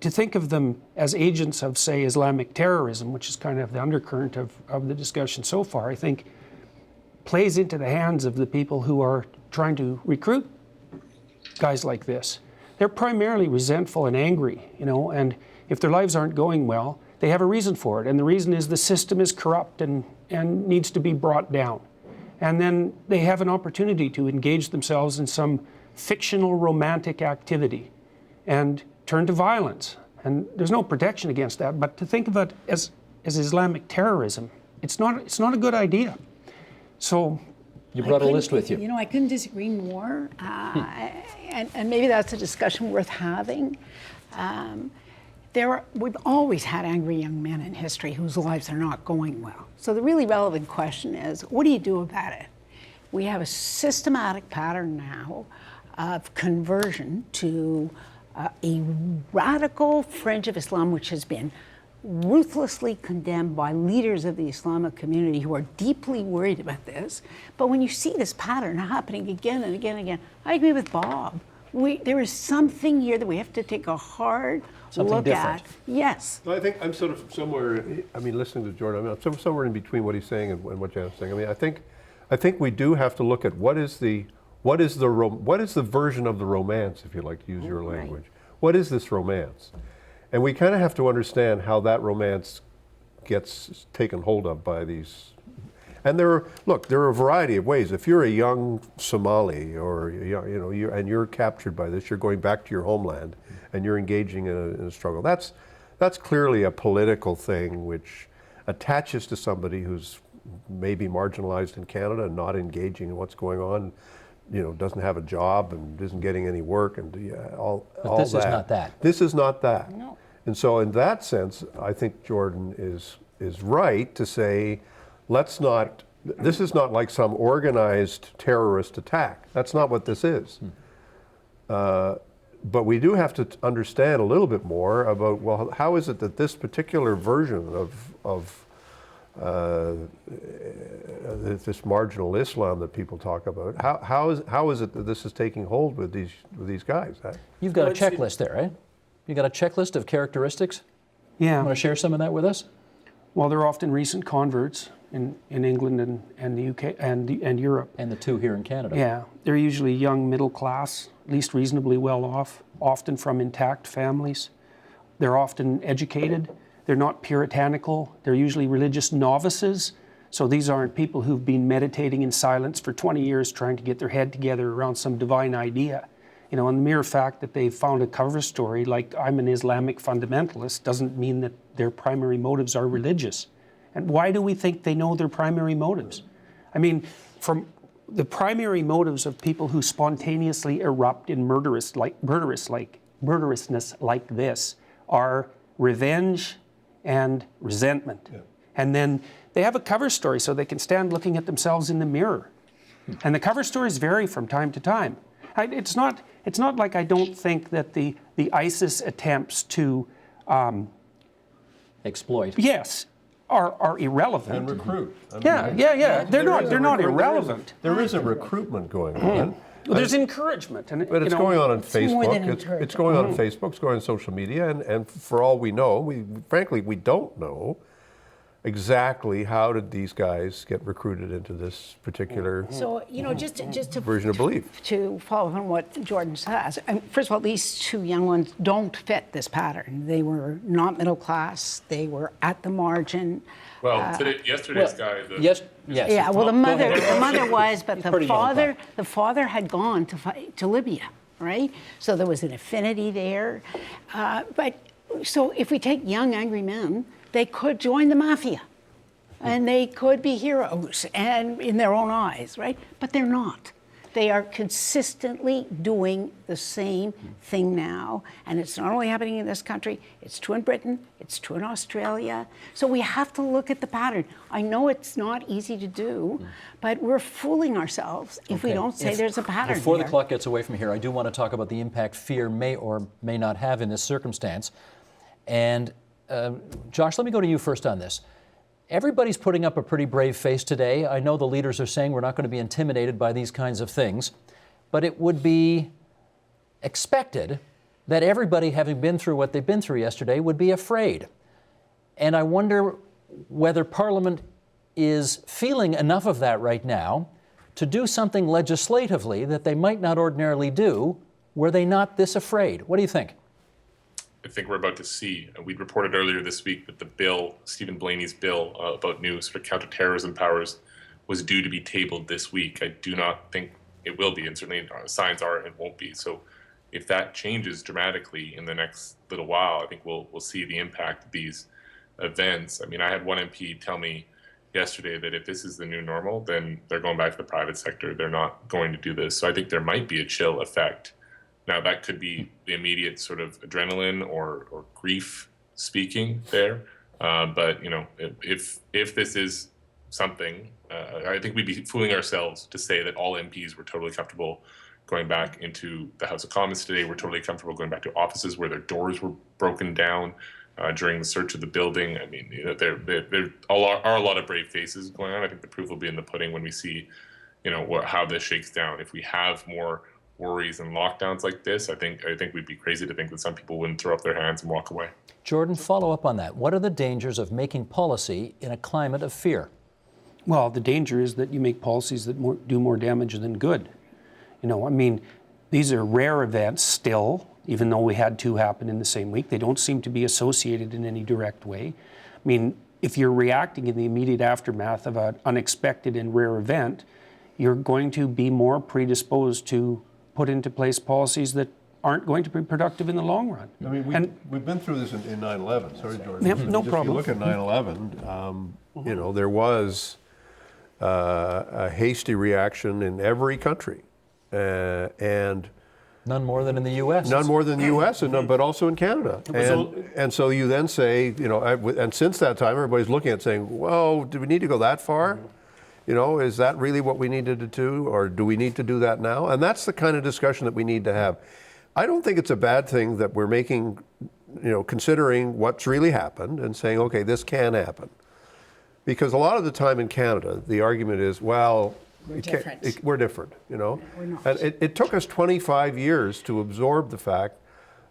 to think of them as agents of, say, Islamic terrorism, which is kind of the undercurrent of the discussion so far, I think plays into the hands of the people who are trying to recruit guys like this. They're primarily resentful and angry, you know, and if their lives aren't going well, they have a reason for it. And the reason is the system is corrupt and needs to be brought down. And then they have an opportunity to engage themselves in some fictional romantic activity and turn to violence. And there's no protection against that. But to think of it as Islamic terrorism, it's not a good idea. So you brought a list with you. You know, I couldn't disagree more. And maybe that's a discussion worth having. We've always had angry young men in history whose lives are not going well. So the really relevant question is, what do you do about it? We have a systematic pattern now of conversion to a radical fringe of Islam, which has been ruthlessly condemned by leaders of the Islamic community who are deeply worried about this. But when you see this pattern happening again and again and again, I agree with Bob. There is something here that we have to take a hard look different. at. Yes. I think I'm sort of somewhere, I mean, listening to Jordan, I'm somewhere in between what he's saying and what Jan's saying. I mean, I think we do have to look at what is the version of the romance, if you like to use your language. What is this romance? And we kind of have to understand how that romance gets taken hold of by these. And there are a variety of ways. If you're a young Somali or you're captured by this, you're going back to your homeland and you're engaging in a struggle. That's clearly a political thing which attaches to somebody who's maybe marginalized in Canada and not engaging in what's going on. You know, doesn't have a job and isn't getting any work and all But this that. is not that. This is not that. No. And so in that sense, I think Jordan is right to say, this is not like some organized terrorist attack. That's not what this is. But we do have to understand a little bit more about, well, how is it that this particular version of this marginal Islam that people talk about, how is it that this is taking hold with these guys? You've got a checklist there, right? You got a checklist of characteristics? yeah. Want to share some of that with us? Well, they're often recent converts in England and the UK and Europe. And the two here in Canada. Yeah, they're usually young middle class, at least reasonably well off, often from intact families. They're often educated. They're not puritanical. They're usually religious novices. So these aren't people who've been meditating in silence for 20 years trying to get their head together around some divine idea. You know, and the mere fact that they found a cover story like I'm an Islamic fundamentalist doesn't mean that their primary motives are religious. And why do we think they know their primary motives? I mean, from the primary motives of people who spontaneously erupt in murderousness like this are revenge and resentment. Yeah. And then they have a cover story so they can stand looking at themselves in the mirror. And the cover stories vary from time to time. It's not like I don't think that the ISIS attempts to Exploit. yes, are irrelevant. And recruit. I mean, Yeah. They're not irrelevant. There is a recruitment going on. Well, there's encouragement, and But it's going on Facebook. more than It's going on Facebook. It's going on social media, and for all we know, frankly we don't know. exactly how did these guys get recruited into this particular So, just to version of belief. to follow up on what Jordan says, first of all, these two young ones don't fit this pattern. They were not middle class. They were at the margin. Well, yesterday's guy. Yes. Yeah, well, the mother was, but He's pretty young, the father had gone to Libya, right? So there was an affinity there. So if we take young angry men, they could join the mafia, and they could be heroes, and in their own eyes, right? But they're not. They are consistently doing the same thing now, and it's not only happening in this country, it's true in Britain, it's true in Australia. So we have to look at the pattern. I know it's not easy to do, but we're fooling ourselves if we don't say there's a pattern Before here. the clock gets away from here, I do want to talk about the impact fear may or may not have in this circumstance. And Josh, let me go to you first on this. Everybody's putting up a pretty brave face today. I know the leaders are saying we're not going to be intimidated by these kinds of things, but it would be expected that everybody, having been through what they've been through yesterday, would be afraid. And I wonder whether Parliament is feeling enough of that right now to do something legislatively that they might not ordinarily do were they not this afraid. What do you think? I think we're about to see. We'd reported earlier this week that the bill, Stephen Blaney's bill about new sort of counterterrorism powers, was due to be tabled this week. I do not think it will be, and certainly signs are it won't be. So if that changes dramatically in the next little while, I think we'll see the impact of these events. I mean, I had one MP tell me yesterday that if this is the new normal, then they're going back to the private sector. They're not going to do this. So I think there might be a chill effect. Now, that could be the immediate sort of adrenaline or grief speaking there. But, if this is something, I think we'd be fooling ourselves to say that all MPs were totally comfortable going back into the House of Commons today. We're totally comfortable going back to offices where their doors were broken down during the search of the building. I mean, there are a lot of brave faces going on. I think the proof will be in the pudding when we see, how this shakes down. If we have more worries and lockdowns like this, I think we'd be crazy to think that some people wouldn't throw up their hands and walk away. Jordan, follow up on that. What are the dangers of making policy in a climate of fear? Well, the danger is that you make policies that do more damage than good. These are rare events still, even though we had two happen in the same week. They don't seem to be associated in any direct way. If you're reacting in the immediate aftermath of an unexpected and rare event, you're going to be more predisposed to put into place policies that aren't going to be productive in the long run. We've been through this in 9/11. Sorry, Jordan. Yep, no problem. If you look at 9/11, there was a hasty reaction in every country, and None more than in the U.S. none more than the U.S., but also in Canada. And so you then say, and since that time, everybody's looking at saying, well, do we need to go that far? Is that really what we needed to do, or do we need to do that now? And that's the kind of discussion that we need to have. I don't think it's a bad thing that we're making, considering what's really happened and saying, okay, this can happen. Because a lot of the time in Canada, the argument is, well, We're different. We're different, We're not. And it took us 25 years to absorb the fact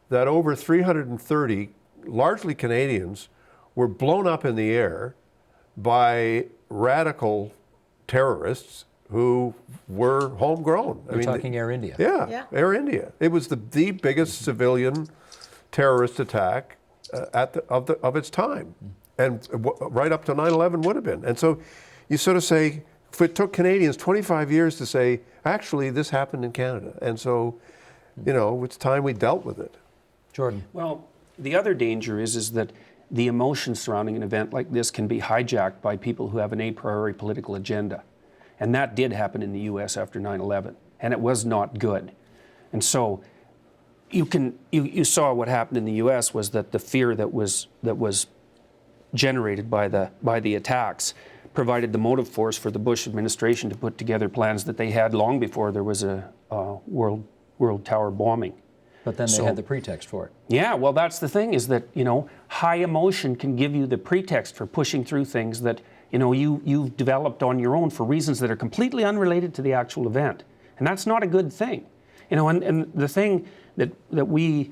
that over 330, largely Canadians, were blown up in the air by radical terrorists who were homegrown. We're talking Air India. Yeah, Air India. It was the biggest civilian terrorist attack of its time, and right up to 9/11 would have been. And so, you sort of say, if it took Canadians 25 years to say, actually, this happened in Canada, and so, it's time we dealt with it. Jordan. Well, the other danger is that the emotion surrounding an event like this can be hijacked by people who have an a priori political agenda. And that did happen in the U.S. after 9/11, and it was not good. And so you saw what happened in the U.S. was that the fear that was generated by the attacks provided the motive force for the Bush administration to put together plans that they had long before there was a World Tower bombing. But then they had the pretext for it. Yeah, well, that's the thing, is that, high emotion can give you the pretext for pushing through things that, you've developed on your own for reasons that are completely unrelated to the actual event. And that's not a good thing. And the thing that we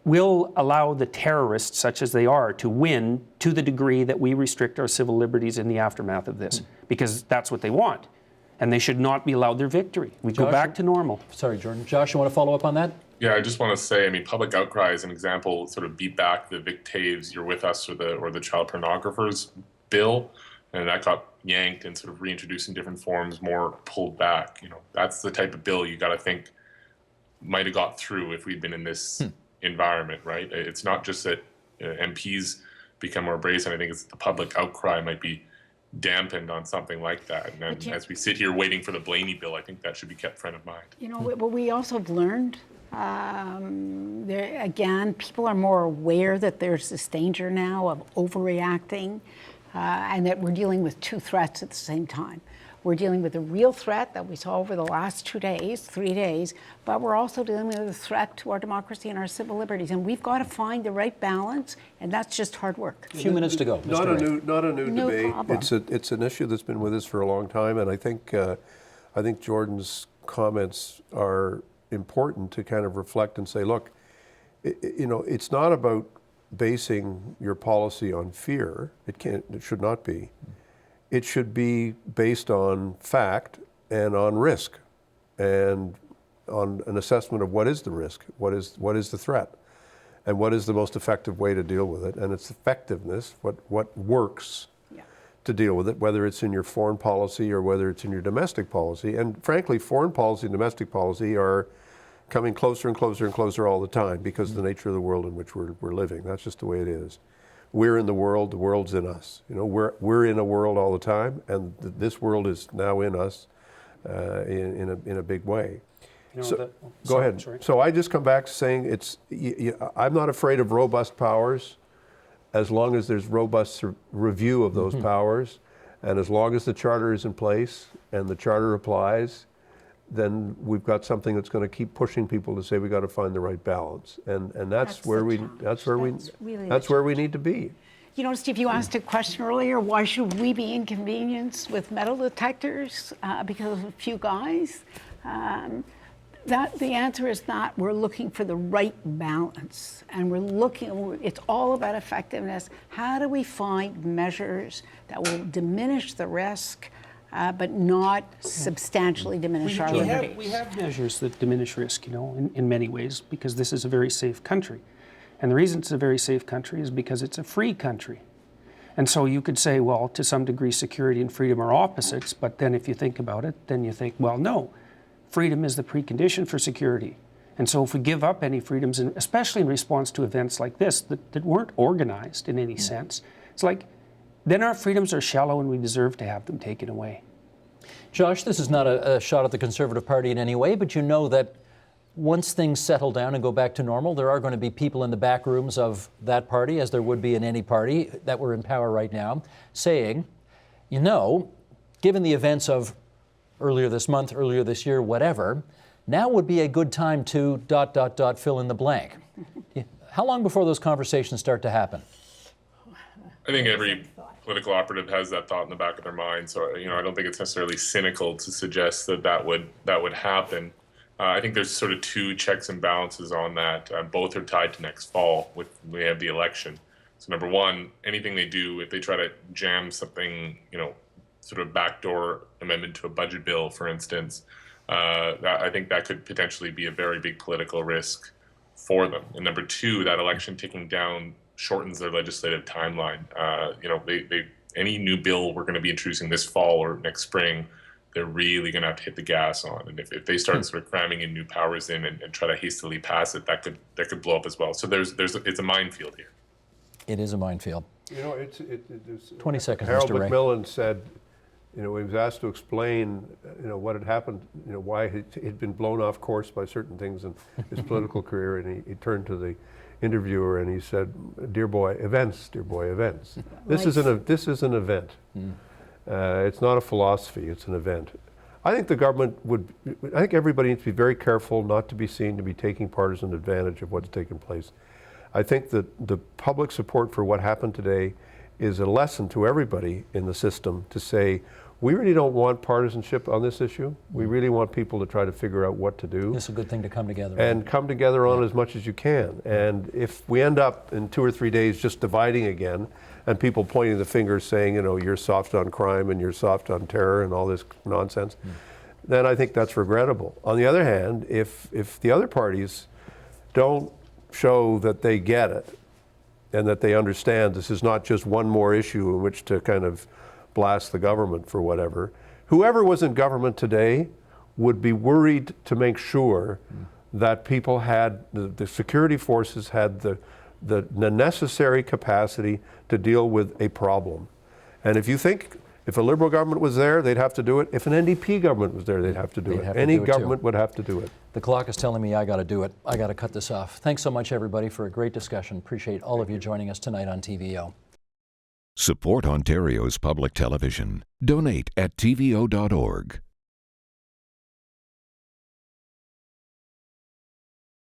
we'll allow the terrorists, such as they are, to win to the degree that we restrict our civil liberties in the aftermath of this, because that's what they want. And they should not be allowed their victory. We go Josh? back to normal. Sorry, Jordan. Josh, you want to follow up on that? Yeah, I just want to say, I mean, public outcry is an example, sort of beat back the Vic Taves, You're With Us, or the child pornographers bill, and that got yanked and sort of reintroduced in different forms, more pulled back. You know, that's the type of bill you got to think might have got through if we'd been in this environment, right? It's not just that MPs become more brazen. I think it's the public outcry might be dampened on something like that. And then as we sit here waiting for the Blaney bill, I think that should be kept front of mind. You know, what we also have learned, again, people are more aware that there's this danger now of overreacting, and that we're dealing with two threats at the same time. We're dealing with a real threat that we saw over the last 2 days, 3 days, but we're also dealing with a threat to our democracy and our civil liberties. And we've got to find the right balance, and that's just hard work. A few minutes to go. Not Mr. Ray. a new No debate. problem. It's an issue that's been with us for a long time, and I think Jordan's comments are important to kind of reflect and say, look, you know, it's not about basing your policy on fear. It should not be. It should be based on fact and on risk, and on an assessment of what is the risk, what is the threat, and what is the most effective way to deal with it, and its effectiveness, what works to deal with it, whether it's in your foreign policy or whether it's in your domestic policy. And frankly, foreign policy and domestic policy are coming closer and closer and closer all the time because of the nature of the world in which we're living. That's just the way it is. We're in the world's in us. You know, we're in a world all the time, and this world is now in us in a big way. You know, So, go ahead. Sorry. So I just come back to saying I'm not afraid of robust powers as long as there's robust review of those powers, and as long as the charter is in place and the charter applies, then we've got something that's going to keep pushing people to say we got to find the right balance, and that's That's where the we challenge. that's where we That's really that's the where we need to be. You know, Steve, you asked a question earlier, why should we be inconvenienced with metal detectors because of a few guys? The answer is not. We're looking for the right balance, and it's all about effectiveness. How do we find measures that will diminish the risk, but not substantially diminish our liberties? We have measures that diminish risk, you know, in many ways, because this is a very safe country. And the reason it's a very safe country is because it's a free country. And so you could say, well, to some degree, security and freedom are opposites, but then if you think about it, then you think, well, no, freedom is the precondition for security. And so if we give up any freedoms, and especially in response to events like this that weren't organized in any sense, it's like, then our freedoms are shallow and we deserve to have them taken away. Josh, this is not a shot at the Conservative Party in any way, but you know that once things settle down and go back to normal, there are going to be people in the back rooms of that party, as there would be in any party that were in power right now, saying, you know, given the events of earlier this month, earlier this year, whatever, now would be a good time to ... fill in the blank. How long before those conversations start to happen? I think every political operative has that thought in the back of their mind. So, you know, I don't think it's necessarily cynical to suggest that would happen. I think there's sort of two checks and balances on that. Both are tied to next fall. We have the election. So number one, anything they do, if they try to jam something, you know, sort of backdoor amendment to a budget bill, for instance, I think that could potentially be a very big political risk for them. And number two, that election ticking down shortens their legislative timeline. You know, any new bill we're going to be introducing this fall or next spring, they're really going to have to hit the gas on. And if they start sort of cramming in new powers in and try to hastily pass it, that could blow up as well. So it's a minefield here. It is a minefield. You know, it's 20 seconds, Harold Mr. Ray. Macmillan said, you know, he was asked to explain, you know, what had happened, you know, why he'd been blown off course by certain things in his political career, and he turned to the interviewer and he said, dear boy, events. This is an event. It's not a philosophy, it's an event. I think I think everybody needs to be very careful not to be seen to be taking partisan advantage of what's taken place. I think that the public support for what happened today is a lesson to everybody in the system to say, we really don't want partisanship on this issue. We really want people to try to figure out what to do. It's a good thing to come together. And come together on it as much as you can. And if we end up in 2 or 3 days just dividing again, and people pointing the finger saying, you know, you're soft on crime and you're soft on terror and all this nonsense, then I think that's regrettable. On the other hand, if the other parties don't show that they get it and that they understand this is not just one more issue in which to kind of blast the government for whatever, whoever was in government today would be worried to make sure that people had, the security forces had the necessary capacity to deal with a problem. And if you think, if a Liberal government was there, they'd have to do it. If an NDP government was there, they'd have to do it. Any government would have to do it. The clock is telling me I got to do it. I got to cut this off. Thanks so much, everybody, for a great discussion. Appreciate all of you joining us tonight on TVO. Support Ontario's public television. Donate at tvo.org.